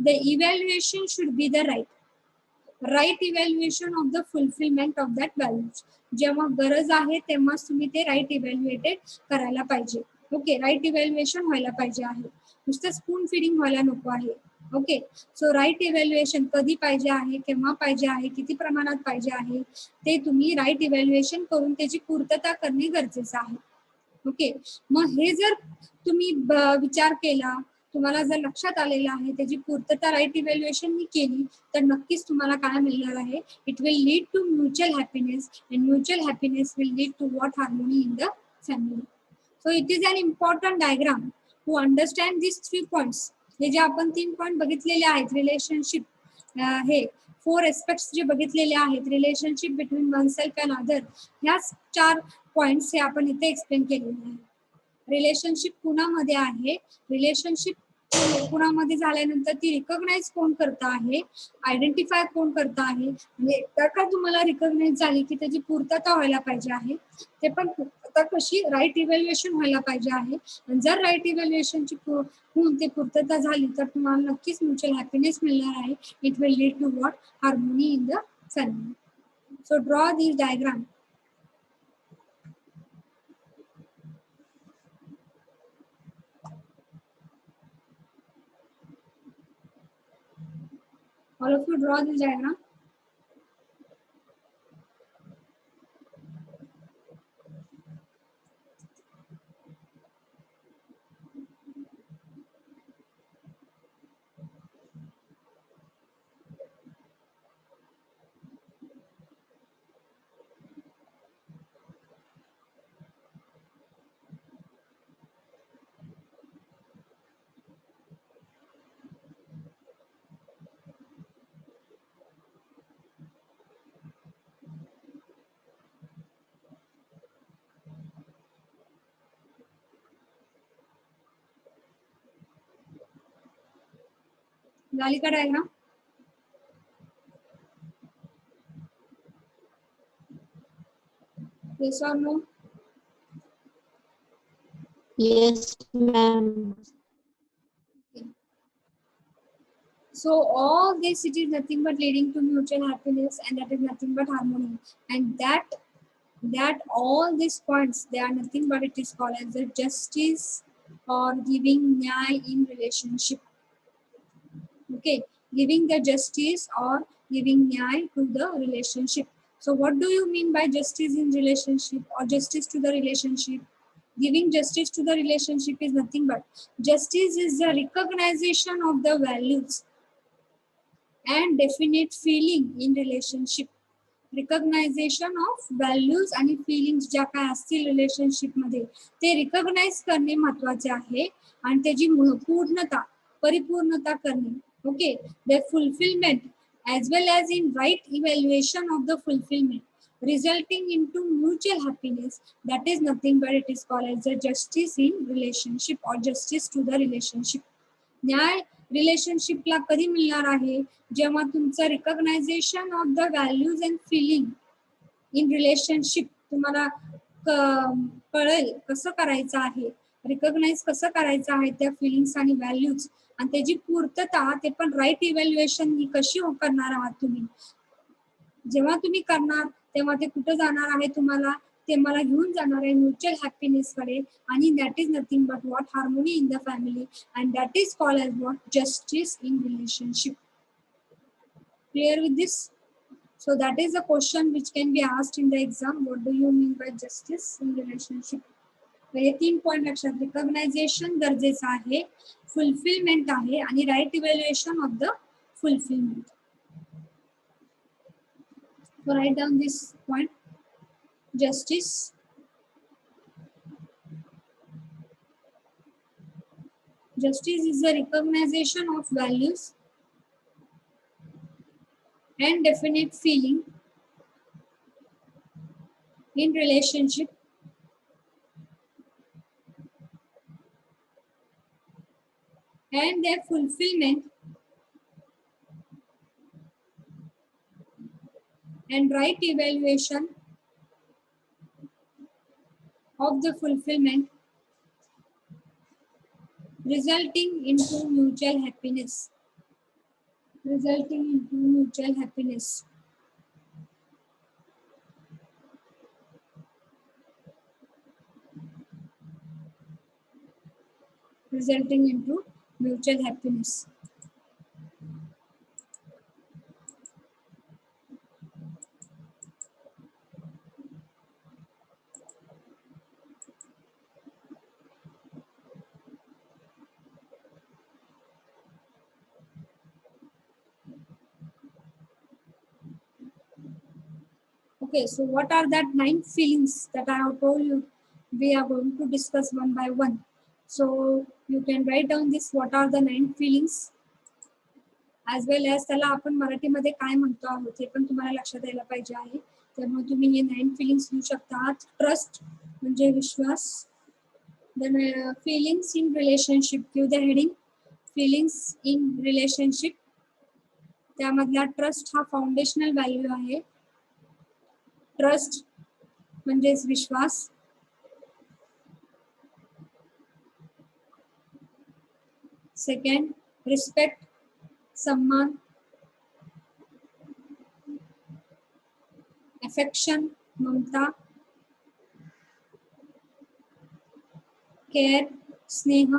The evaluation should be the right evaluation of the fulfillment of that values. जेव्हा गरज आहे तेव्हाच तुम्ही ते right evaluated करायला पाहिजे. Okay. Right evaluation व्हायला पाहिजे आहे, नुसतं स्पून फिडिंग व्हायला नको आहे. ओके. सो राईट इव्हॅल्युएशन कधी पाहिजे आहे, केव्हा पाहिजे आहे, किती प्रमाणात पाहिजे आहे, ते तुम्ही राईट इव्हॅल्युएशन करून त्याची पूर्तता करणे गरजेचं आहे. ओके. मग हे जर तुम्ही विचार केला, तुम्हाला जर लक्षात आलेलं आहे, त्याची पूर्तता राईट इव्हॅल्युएशन केली, तर नक्कीच तुम्हाला काय मिळणार आहे? It will lead to mutual happiness, and mutual happiness will lead to what? Harmony in the family. So it is an important diagram to understand this 3 points. हे जे आपण 3 पॉइंट बघितलेले आहेत, रिलेशनशिप, हे 4 एस्पेक्ट्स जे बघितलेले आहेत, relationship between one self and other, ह्या 4 पॉइंट्स हे आपण इथे एक्सप्लेन केलेले आहे. रिलेशनशिप कुणामध्ये आहे, रिलेशनशिप कुणामध्ये झाल्यानंतर ती रिकॉग्नाइज कोण करत आहे, आयडेंटिफाय कोण करत आहे, म्हणजे एकदा का तुम्हाला रिकॉग्नाइज झाली की त्याची पूर्तता व्हायला पाहिजे आहे, ते पण पूर्तता कशी? राईट इव्हॅल्युएशन व्हायला पाहिजे आहे. जर राईट इव्हॅल्युएशनची होऊन ते पूर्तता झाली तर तुम्हाला नक्कीच म्युच्युअल हॅपीनेस मिळणार आहे. It will lead to what? Harmony in the family. So draw this diagram. All of you draw this diagram. झाली का diagram? Yes or no? Yes, ma'am. So all this, it is nothing but leading to mutual happiness, and that is nothing but harmony. And that all these points, they are nothing but it is called as the justice or giving nyaya in relationship. Okay, giving the justice or giving nyaya to the relationship. So what do you mean by justice in relationship or justice to the relationship? Giving justice to the relationship is nothing but justice is the recognition of the values and definite feeling in relationship. Recognisation of values आणि feelings ज्या काय असतील relationship मध्ये ते recognise करणे महत्वाचे आहे आणि त्याची पूर्णता परिपूर्णता करणे. Okay, the fulfilment as well as in right evaluation of the fulfillment resulting into mutual happiness, that is nothing but it is called as the justice in relationship or justice to the relationship. न्याय रिलेशनशिपला कधी मिळणार आहे, जेव्हा तुमचं recognisation of the values and feeling in relationship तुम्हाला कळेल कसं करायचं आहे, रिकग्नाइज कसं करायचं आहे त्या फिलिंग्स आणि व्हॅल्यूज, आणि त्याची पूर्तता ते पण राईट इव्हॅल्युएशन ही कशी करणार आहात तुम्ही. जेव्हा तुम्ही करणार तेव्हा ते कुठं जाणार आहे, तुम्हाला ते मला घेऊन जाणार आहे म्युच्युअल हॅपीनेस कडे, आणि that is nothing but what harmony in the family, and that is called as what justice in relationship. Clear with this? So that is a question which can be asked in the exam. What do you mean by justice in relationship? तर हे 3 point लक्षात. Recognisation गरजेचं आहे, fulfilment आहे आणि right evaluation of the fulfilment. So write down this point. Justice is the recognition of values and definite feeling in relationship and their fulfillment and right evaluation of the fulfillment resulting into mutual happiness. Resulting into mutual happiness. Resulting into mutual happiness. Okay, so what are that 9 feelings that I have told you? We are going to discuss one by one. So you can write down this, what are the 9 feelings, as well as त्याला आपण मराठीमध्ये काय म्हणतो आहोत हे पण तुम्हाला लक्षात यायला पाहिजे आहे. त्यामुळे तुम्ही हे 9 feelings लिहू शकता. ट्रस्ट म्हणजे विश्वास. Then feelings in relationship, give the heading feelings in relationship. त्यामधला ट्रस्ट हा फाउंडेशनल व्हॅल्यू आहे. ट्रस्ट म्हणजेच विश्वास. सेकंड, रिस्पेक्ट, सम्मान. अफेक्शन, ममता. केअर, स्नेह.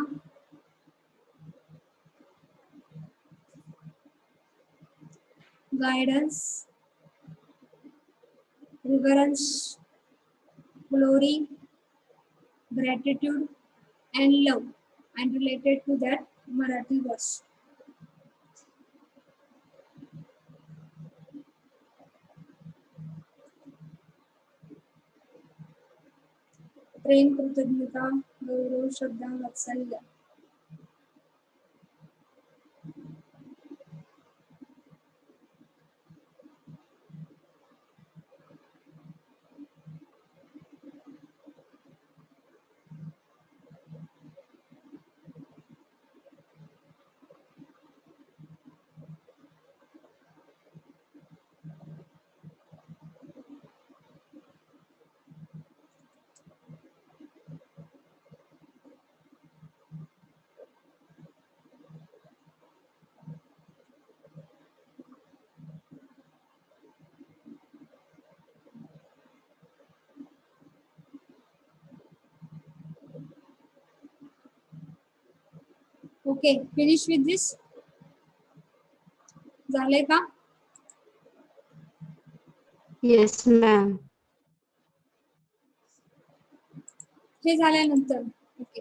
Guidance, reverence, glory, gratitude and love, and related to that Marathi verse. प्रेम, कृतज्ञता, गौरव, श्रद्धा, वात्सल्य. Okay, finish with this. झालंय का? Yes, ma'am. हे झाल्यानंतर okay,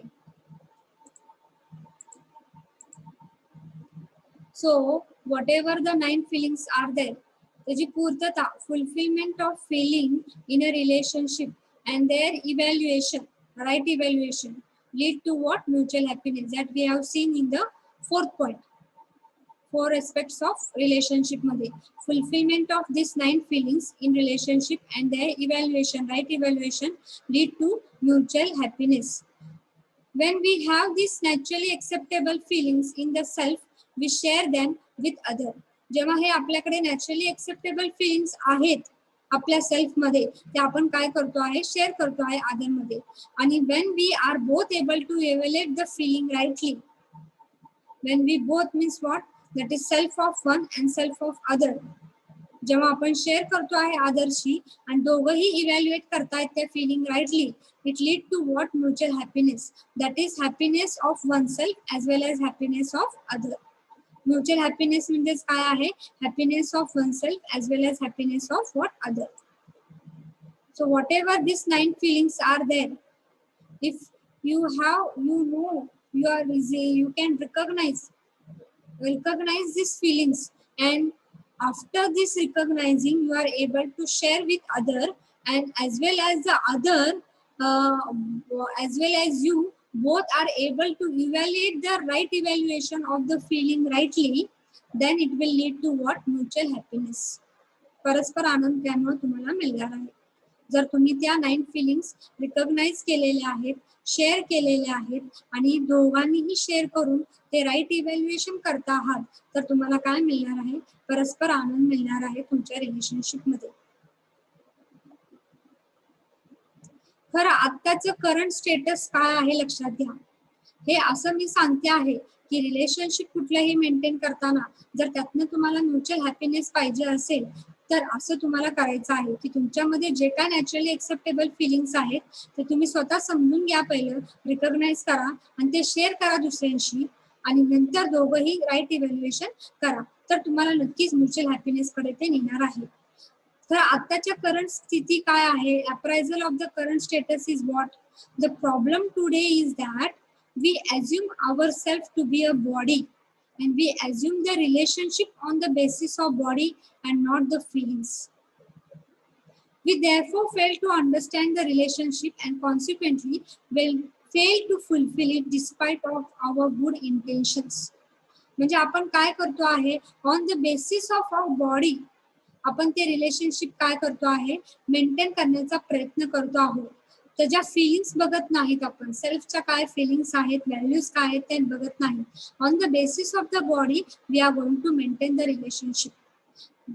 so whatever the 9 feelings are there, त्याची पूर्तता, fulfilment of feeling in a relationship and their evaluation, right evaluation, lead to what? Mutual happiness, that we have seen in the 4th point. 4 aspects of relationship मध्ये fulfillment of these 9 feelings in relationship and their evaluation, right evaluation, lead to mutual happiness. When we have these naturally acceptable feelings in the self, we share them with other. जेव्हा हे आपल्याकडे naturally acceptable feelings आहेत आपल्या self मध्ये, ते आपण काय करतो आहे? शेअर करतो आहे अदर मध्ये. आणि when we are both able to evaluate the feeling rightly, when we both means what? That is self of one and self of other. जेव्हा आपण शेअर करतो आहे आदरशी आणि दोघंही इव्हॅल्युएट करतायत त्या feeling rightly, it lead to what? Mutual happiness, that is happiness of one self as well as happiness of other. Mutual happiness म्हणजेच काय आहे? Happiness of one self as well as happiness of what? Other. So whatever this 9 feelings are there, if you have, you know, you are easy, you can recognize these feelings, and after this recognizing you are able to share with other, and as well as the other, as well as you both are able to evaluate the right evaluation of the feeling rightly, then it will lead to what? Mutual happiness. परस्पर आनंद त्यामुळे तुम्हाला मिळणार आहे. जर तुम्ही त्या 9 feelings recognise केलेल्या आहेत, शेअर केलेल्या आहेत आणि दोघांनीही शेअर करून ते राईट इव्हॅल्युएशन करता आहात, तर तुम्हाला काय मिळणार आहे? परस्पर आनंद मिळणार आहे तुमच्या रिलेशनशिप मध्ये. खरं आत्ताचं करंट स्टेटस काय आहे लक्षात घ्या. हे असं मी सांगते आहे की रिलेशनशिप कुठलंही मेंटेन करताना जर त्यातनं तुम्हाला म्युच्युअल हॅपीनेस पाहिजे असेल, तर असं तुम्हाला करायचं आहे की तुमच्यामध्ये जे काय नॅचरली एक्सेप्टेबल फिलिंग्स आहेत ते तुम्ही स्वतः समजून घ्या, पहिलं रिकॉग्नाइज करा आणि ते शेअर करा दुसऱ्यांशी, आणि नंतर दोघंही राईट इव्हॅल्युएशन करा, तर तुम्हाला नक्कीच म्युच्युअल हॅपीनेस कडे ते नेणार आहे. तर आताच्या करंट स्थिती काय आहे? Appraisal of the current status is what? The problem today is that we assume ourselves to be a body, and we assume the relationship on the basis of body and not the feelings. We therefore fail to understand the relationship and consequently will fail to fulfill it despite of our good intentions. म्हणजे आपण काय करतो आहे? On the basis of our body आपण ते relationship काय करतो आहे? मेंटेन करण्याचा प्रयत्न करतो आहोत. त्याच्या फिलिंग्स बघत नाहीत आपण, सेल्फच्या काय फिलिंग्स आहेत, व्हॅल्यूज काय आहेत ते बघत नाही. On the basis of the body we are going to maintain the relationship.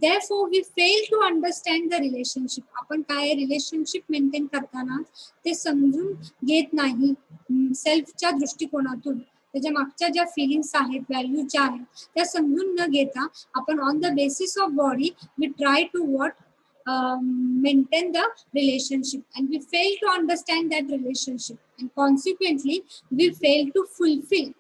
Therefore we fail to understand the relationship. आपण काय रिलेशनशिप मेंटेन करताना ते समजून घेत नाही सेल्फच्या दृष्टिकोनातून. त्याच्या मागच्या ज्या फिलिंग्स आहेत, व्हॅल्यूज ज्या आहेत त्या समजून न घेता आपण on the basis of body we try to what maintain the relationship, and we fail to understand that relationship, and consequently we fail to fulfill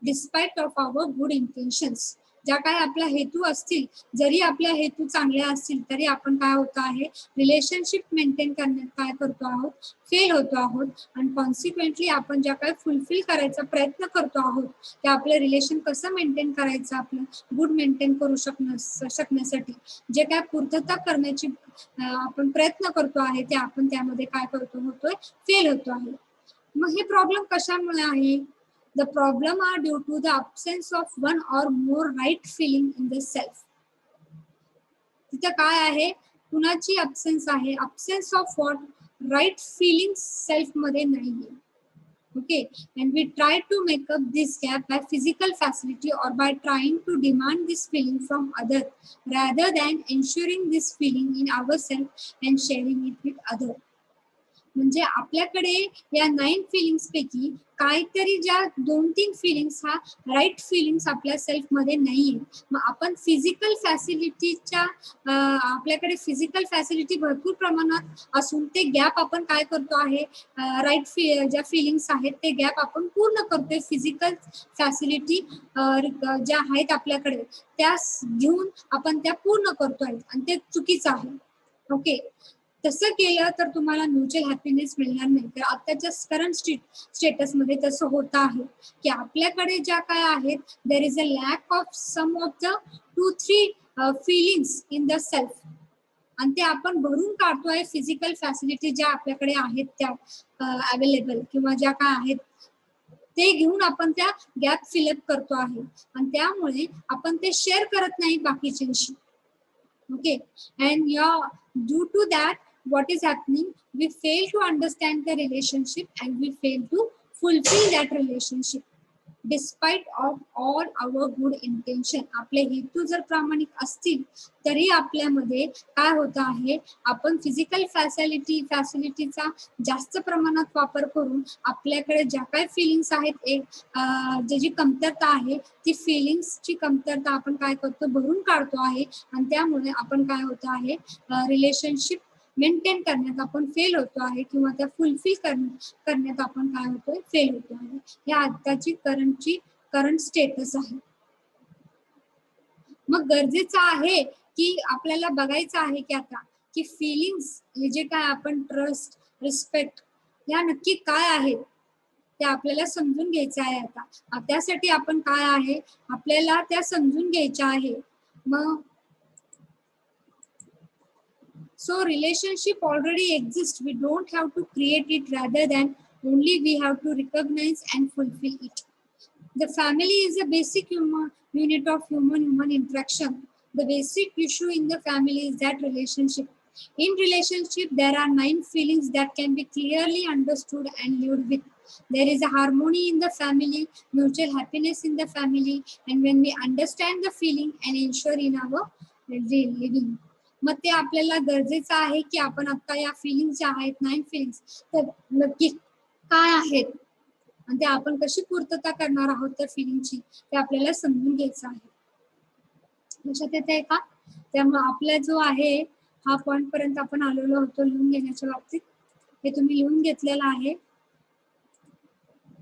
despite of our good intentions. ज्या काय आपला हेतू असतील, जरी आपल्या हेतू चांगल्या असतील तरी आपण काय होत आहे? रिलेशनशिप मेंटेन करण्यात काय करतो आहोत? फेल होतो आहोत. आणि कॉन्सिक्वेंटली आपण ज्या काय फुलफिल करायचा प्रयत्न करतो आहोत ते आपलं रिलेशन कसं मेंटेन करायचं, आपलं गुड मेंटेन करू शकण्यासाठी जे काय पूर्तता करण्याची आपण प्रयत्न करतो आहे ते आपण त्यामध्ये काय होतोय? फेल होतो आहे. मग हे प्रॉब्लेम कशामुळे आहे? The problem are due to the absence of one or more right feeling in the self. तिथे काय आहे? कुणाची absence आहे? Absence of what? Right feelings self मध्ये नाहीये. Okay, and we try to make up this gap by physical facility or by trying to demand this feeling from other rather than ensuring this feeling in ourselves and sharing it with other. म्हणजे आपल्याकडे या 9 feelings पैकी काहीतरी ज्या 2-3 feelings हा right feelings आपल्या self मध्ये नाहीये. मग आपण फिजिकल फॅसिलिटीच्या आपल्याकडे फिजिकल फॅसिलिटी भरपूर प्रमाणात असून ते गॅप आपण काय करतो आहे, राईट ज्या फिलिंग्स आहेत ते गॅप आपण पूर्ण करतोय. फिजिकल फॅसिलिटी ज्या आहेत आपल्याकडे त्या घेऊन आपण त्या पूर्ण करतोय आणि ते चुकीचं आहे. ओके, तसं केलं तर तुम्हाला म्युच्युअल हॅपीनेस मिळणार नाही. तर आताच्या करंट स्टेटसमध्ये तसं होत आहे की आपल्याकडे ज्या काय आहेत, there is a lack of some of the 2-3 feelings in the self, आणि ते आपण भरून काढतोय फिजिकल फॅसिलिटी ज्या आपल्याकडे आहेत त्या अवेलेबल किंवा ज्या काय आहेत ते घेऊन आपण त्या गॅप फिलअप करतो आहे आणि त्यामुळे आपण ते शेअर करत नाही बाकीच्यांशी. Okay, and yeah, due to that, what is happening? We fail to understand the relationship and we fail to fulfill that relationship. Despite of all our good intention, आपले हेतू जर प्रामाणिक असतील तरी आपल्यामध्ये काय होत आहे, आपण फिजिकल फॅसिलिटीचा जास्त प्रमाणात वापर करून आपल्याकडे ज्या काही फिलिंग्स आहेत, ज्याची कमतरता आहे ती फिलिंग्सची कमतरता आपण काय करतो, भरून काढतो आहे आणि त्यामुळे आपण काय होत आहे, रिलेशनशिप मेंटेन करण्यात आपण फेल होतो आहे किंवा त्या फुलफिल करण्यात आपण काय होतोय, फेल होतो आहे. हे आताची करंट स्टेटस आहे. मग गरजेचं आहे की आपल्याला बघायचं आहे की आता की फिलिंग्स जे काय आपण ट्रस्ट, रिस्पेक्ट या नक्की काय आहे ते आपल्याला समजून घ्यायचं आहे. आता त्यासाठी आपण काय आहे, आपल्याला त्या समजून घ्यायच्या आहे. मग so relationship already exists, we don't have to create it, rather than only we have to recognize and fulfill it. The family is a basic unit of human interaction. The basic issue in the family is that relationship. In relationship, there are 9 feelings that can be clearly understood and lived with. There is a harmony in the family, mutual happiness in the family, and when we understand the feeling and ensure in our living. मग ते आपल्याला गरजेचं आहे की आपण आता या feelings ज्या आहेत, 9 फिलिंग्स, तर नक्की काय आहेत आणि ते आपण कशी पूर्तता करणार आहोत त्या फिलिंगची, ते आपल्याला समजून घ्यायचं आहे. लक्षात येत आहे का? त्यामुळे आपला जो आहे हा पॉइंट पर्यंत आपण आलेलो होतो लिहून घेण्याच्या बाबतीत. हे तुम्ही लिहून घेतलेलं आहे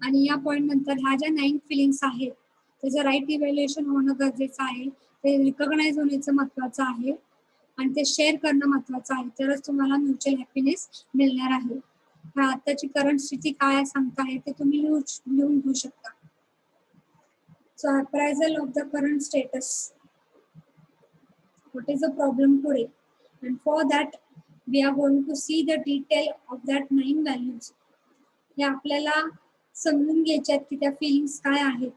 आणि या पॉइंट नंतर ह्या ज्या 9 फिलिंग्स आहेत त्याचं राईट इव्हॅल्युएशन होणं गरजेचं आहे. ते रिकॉग्नाइज होण्याचं महत्वाचं आहे आणि ते शेअर करणं महत्वाचं आहे, तरच तुम्हाला म्युच्युअल हॅपीनेस मिळणार आहे. आताची करंट स्थिती काय सांगता आहे ते तुम्ही लिहून घेऊ शकता. So appraisal of the current status, what is the problem today, and for that we are going to see the detail of that 9 values. हे आपल्याला समजून घ्यायचे आहेत की त्या फिलिंग्स काय आहेत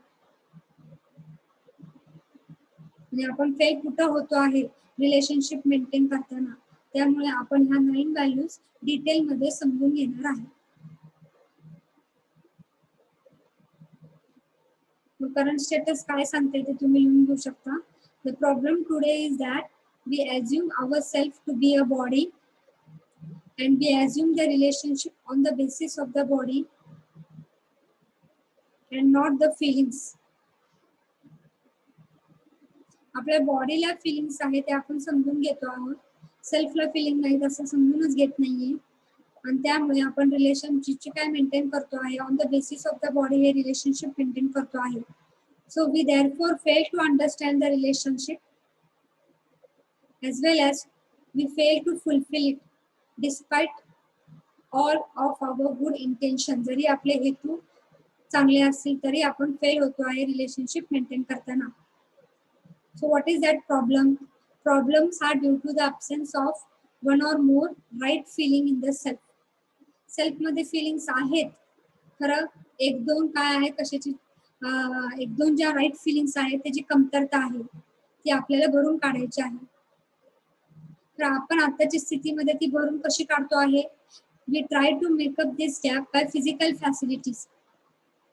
आणि आपण फेल कुठं होतो आहे रिलेशनशिप मेंटेन करताना. त्यामुळे आपण ह्या 9 व्हॅल्यूज डिटेल मध्ये समजून घेणार आहे. करंट स्टेटस काय सांगते ते तुम्ही लिहून घेऊ शकता. The problem today is that we assume ourselves to be a body and we assume the relationship on the basis of the body and not the feelings. आपल्या बॉडीला फिलिंग्स आहे ते आपण समजून घेतो आहोत, सेल्फला फिलिंग नाही तसं समजूनच घेत नाहीये आणि त्यामुळे आपण रिलेशनशिपची काय मेंटेन करतो आहे, on the basis of the body हे रिलेशनशिप मेंटेन करतो आहे. So we therefore fail to understand the relationship as well as we fail to fulfill it despite all of our good intention. जरी आपले हेतू चांगले असतील तरी आपण फेल होतो आहे रिलेशनशिप मेंटेन करताना. So what is that problem? Problems are due to the absence of one or more right feeling in the self. Self मध्ये फिलिंग्स आहेत खरं, 1-2 काय आहे कशाची 1-2 ज्या राईट फिलिंग्स आहेत त्याची कमतरता आहे, ती आपल्याला भरून काढायची आहे. तर आपण आताच्या स्थितीमध्ये ती भरून कशी काढतो आहे, we try to make up this gap by physical facilities.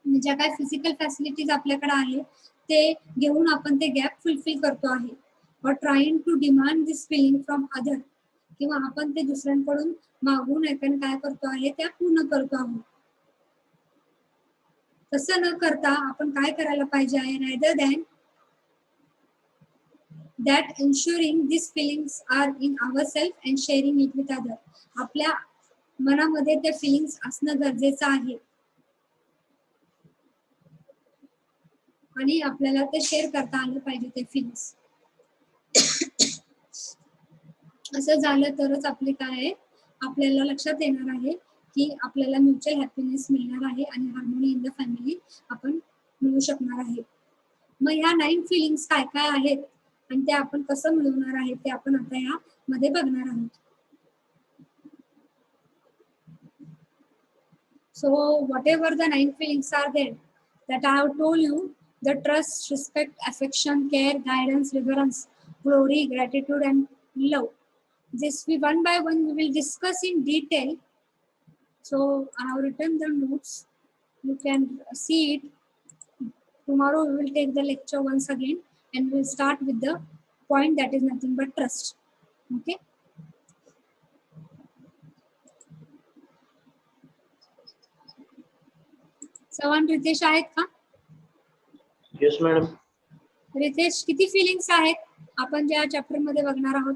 ज्या काय फिजिकल फॅसिलिटीज आपल्याकडे आहे ते घेऊन आपण ते गॅप फुलफिल करतो आहे. और trying to demand this feeling from other, किंवा आपण ते दुसऱ्यांकडून मागून ऐकून काय करतो आहे त्या पूर्ण करतो आहोत. तसं न करता आपण काय करायला पाहिजे आहे, rather than that ensuring these feelings are in ourselves and sharing it with other. आपल्या मनामध्ये ते फिलिंग्स असणं गरजेचं आहे आणि आपल्याला ते शेअर करता आलं पाहिजे ते फिलिंग्स. असं झालं तरच आपले काय आहे, आपल्याला लक्षात येणार आहे की आपल्याला म्युच्युअल हॅपीनेस मिळणार आहे आणि हार्मोनी इन द फॅमिली आपण मिळू शकणार आहे. मग ह्या 9 फिलिंग्स काय काय आहेत आणि ते आपण कसं मिळवणार आहे ते आपण आता या मध्ये बघणार आहोत. So whatever the 9 feelings are there that I have told you, the trust, respect, affection, care, guidance, reverence, glory, gratitude and love. This we one by one we will discuss in detail. So I have written the notes. You can see it. Tomorrow we will take the lecture once again and we'll start with the point that is nothing but trust. Okay. सवान रितेश आहेत का? Yes, madam. Riteish, किती feelings आहेत आपण ज्या chapter मध्ये बघणार आहोत?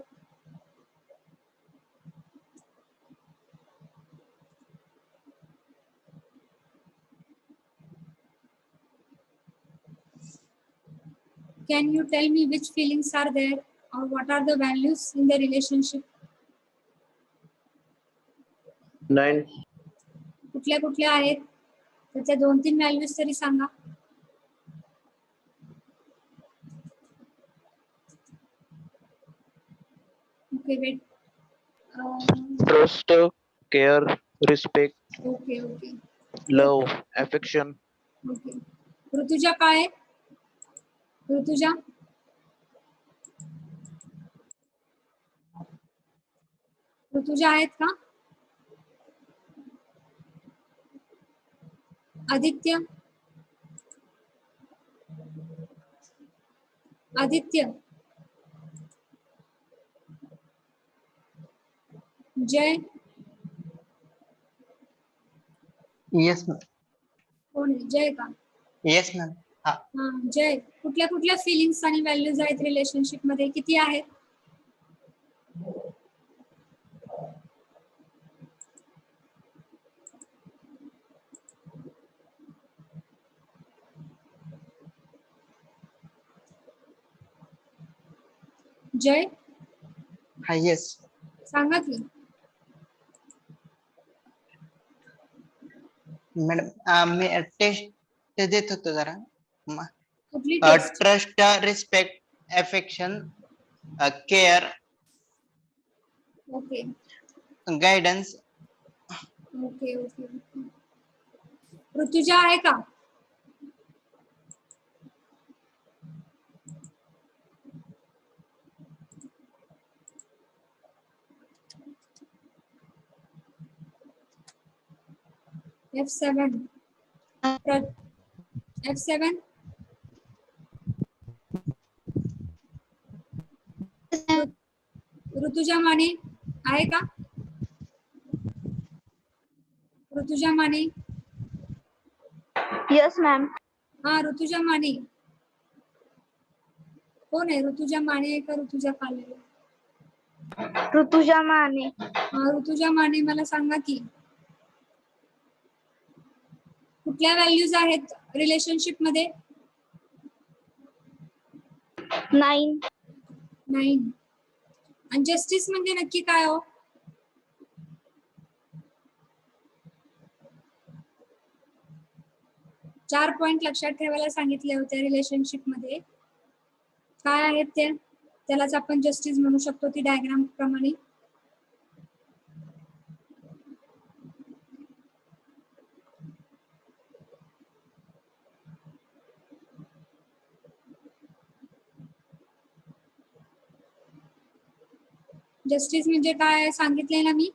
Can you tell me which feelings are there or what are the values in the relationship? 9. कुठल्या कुठल्या आहेत? त्याच्या 2-3 व्हॅल्यूज तरी सांगा. Okay wait. Trust, care, respect, okay okay love, affection. Okay. Rutuja काय आहे? ऋतुजा ऋतुजा आहेत का? Aditya Aditya Jay yes ma'am. कोण आहे? जय का? Yes ma'am. हा. हा जय, कुठल्या कुठल्या फिलिंग्स आणि व्हॅल्यूज आहेत रिलेशनशिप मध्ये? किती आहेत? जय हा येस सांगा की. मॅडम मी टेस्ट देत होतो जरा. कुठली test? Trust, respect, affection, care, okay guidance. Okay okay. Rutuja आहे का? F7 F7 ऋतुजा माने आहे का? ऋतुजा माने. Yes, ma'am. हा ऋतुजा माने कोण आहे? ऋतुजा माने आहे का ऋतुजा काले? Rutuja Mane. हा ऋतुजा माने, मला सांगा की कुठल्या व्हॅल्यूज आहेत रिलेशनशिप मध्ये? 9. 9. आणि जस्टिस म्हणजे नक्की काय हो? चार पॉइंट लक्षात ठेवायला सांगितले होते रिलेशनशिप मध्ये. काय आहेत ते? त्यालाच आपण जस्टिस म्हणू शकतो ती डायग्राम प्रमाणे. जस्टिस म्हणजे काय सांगितले ना मी?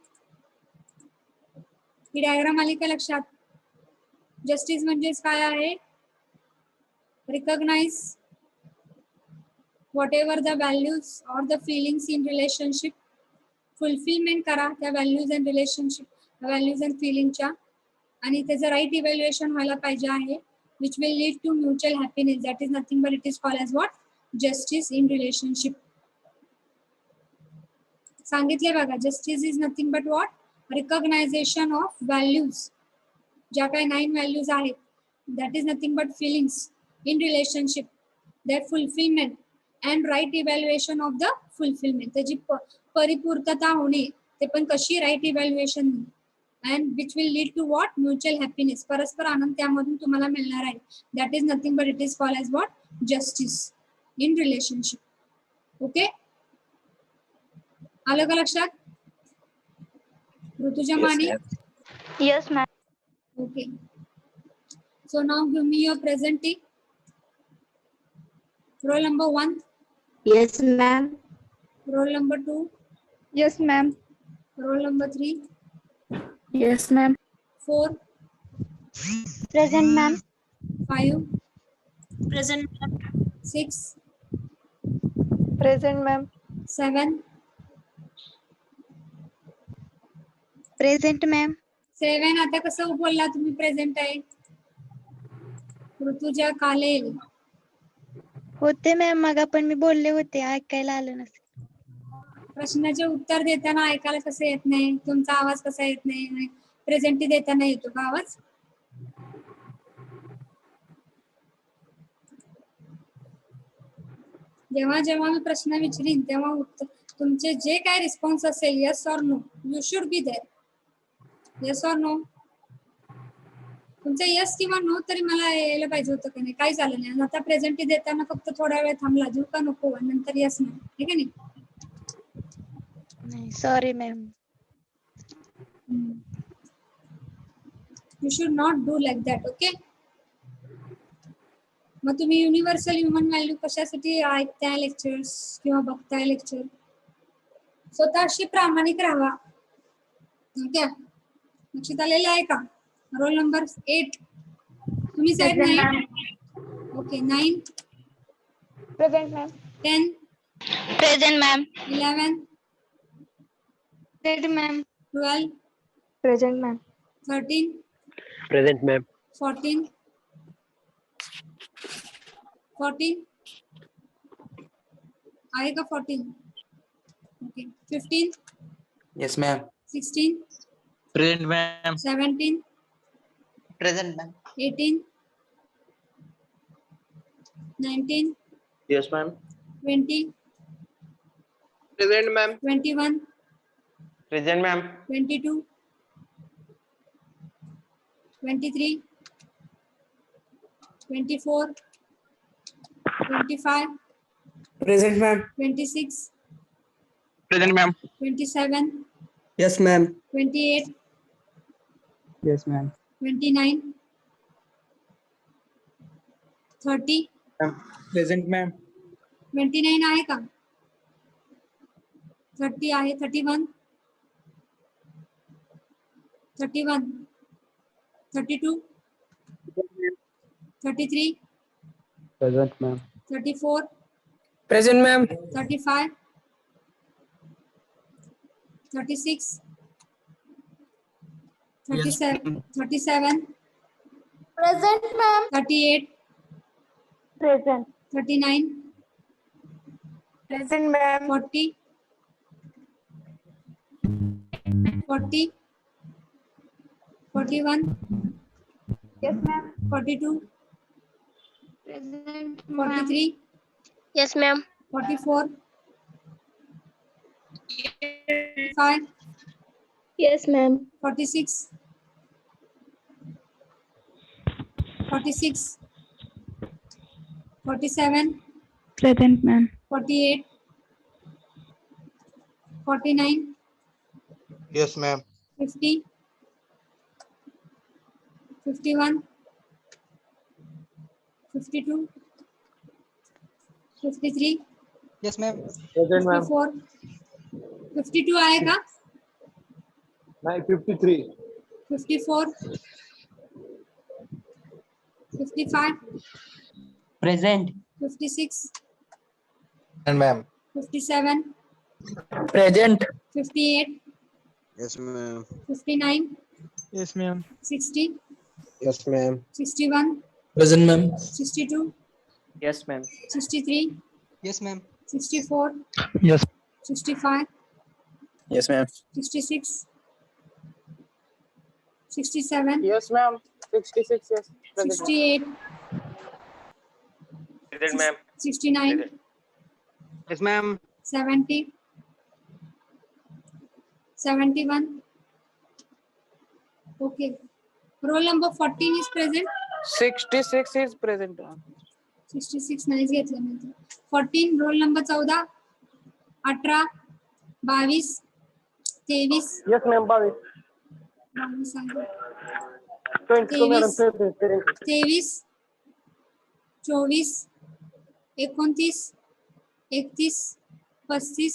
ही डायग्राम आली का लक्षात? जस्टिस म्हणजे काय आहे? Recognise whatever the values or the feelings in relationship fulfilment करा त्या values and relationship, values and फिलिंगच्या, आणि त्याचं राईट इव्हॅल्युएशन व्हायला पाहिजे आहे, which will lead to mutual happiness. That is nothing but it is called as what, justice in relationship. सांगितले बघा, justice is nothing but what, recognition of values. ज्या काही 9 व्हॅल्यूज आहेत, that is nothing but feelings in relationship, that fulfilment and right evaluation of the fulfilment. त्याची परिपूर्तता होणे, ते पण कशी, right evaluation, and which will lead to what, mutual happiness. परस्पर आनंद त्यामधून तुम्हाला मिळणार आहे. That is nothing but it is called as what, justice in relationship. Okay, आलं का लक्षात? Rutuja Yes, Mane. ma'am. Yes, ma'am. Okay. So now give me your presenting. Roll number 1, Yes, ma'am. roll number 2, Yes, ma'am. roll number 3, Yes, ma'am. 4, Present, ma'am. 5, Present, ma'am. 6, Present, ma'am. 7, Present, ma'am. 7. आता कसं बोलला तुम्ही present आहे? ऋतुजा कालेल. होते ma'am, मग आपण मी बोलले होते, ऐकायला आलं नसेल. प्रश्नाचे उत्तर देताना ऐकायला कसं येत नाही? तुमचा आवाज कसा येत नाही? आणि प्रेझेंटी देताना येतो का आवाज? जेव्हा जेव्हा मी प्रश्न विचारीन तेव्हा तुमचे जे काय रिस्पॉन्स असेल, yes or no, you should be there. Yes or no, तुमचं येस किंवा नो तरी मला यायला पाहिजे होतं का नाही? काही झालं नाही. आता प्रेझेंटी देताना फक्त थोडा वेळ थांबला, देऊ का नको, आणि नंतर येस नो, ठीक आहे नाही, sorry ma'am. You should not do like that. Okay, मग तुम्ही युनिव्हर्सल ह्युमन व्हॅल्यू कशासाठी ऐकताय लेक्चर्स किंवा बघताय लेक्चर? स्वतःशी प्रामाणिक राहा. ओके, लक्षात आलेलं आहे का? रोल नंबर 8, तुम्ही साहेब 9. Okay, 9, present ma'am. 10, present ma'am. 11, present ma'am. 12, present ma'am. 13, Present, ma'am. 14, 14 आहे का? 14. Okay, 15, Yes, ma'am. 16, Present, ma'am. 17, Present, ma'am. 18, 19, Yes, ma'am. 20, Present, ma'am. 21, Present, ma'am. 22, 23, 24, 25, Present, ma'am. 26, Present, ma'am. 27, Yes, ma'am. 28, Yes, ma'am. 29, 30, Present, ma'am. 29 आहे का? 30 आहे. 31, 31, 32, 33, Present, ma'am. 34, Present, ma'am. 35, 36, 37, 37, present ma'am. 38, present. 39, present ma'am. 40, 40, 41, yes ma'am. 42, present 43, yes ma'am. 44, 45, yes ma'am. 46, 46, 47, present ma'am. 48, 49, Yes, ma'am. 50, 51, 52, 53, Yes, ma'am. Present, ma'am. 54, 52 आहे का? 53. 54, 55, Present. 56, And ma'am. 57, Present. 58, Yes, ma'am. 59, Yes, ma'am. 60, Yes, ma'am. 61, Present, ma'am. 62, Yes, ma'am. 63, Yes, ma'am. 64, Yes. 65, Yes, ma'am. 66, 67, Yes, ma'am. 66, yes. Present, ma'am. 68, Present, ma'am. 69, Present. Yes, ma'am. 70, 71. Okay. Roll number 14 is present. 66 is present, ma'am. 66 नाहीच घेतलं मी इथे. 14 roll number 14, 18, 22, 23, Yes, ma'am. 22. 22 आहे. 22, madam. 23, 23, 24, 29, 31, 35, 40,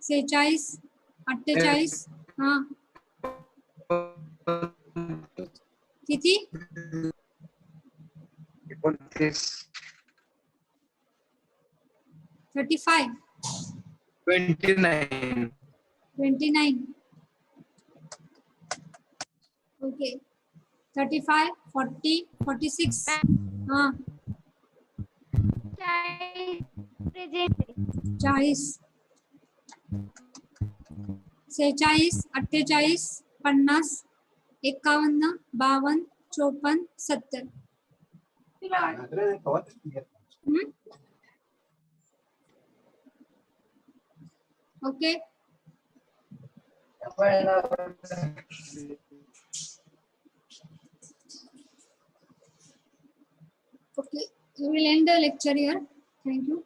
46, 48. हा किती 35, 29. 29. Okay. 35, 40, 46. हा 40, 46, 48, 50, 51, 52, 54, 70. Okay. Okay. We will end the lecture here. Thank you.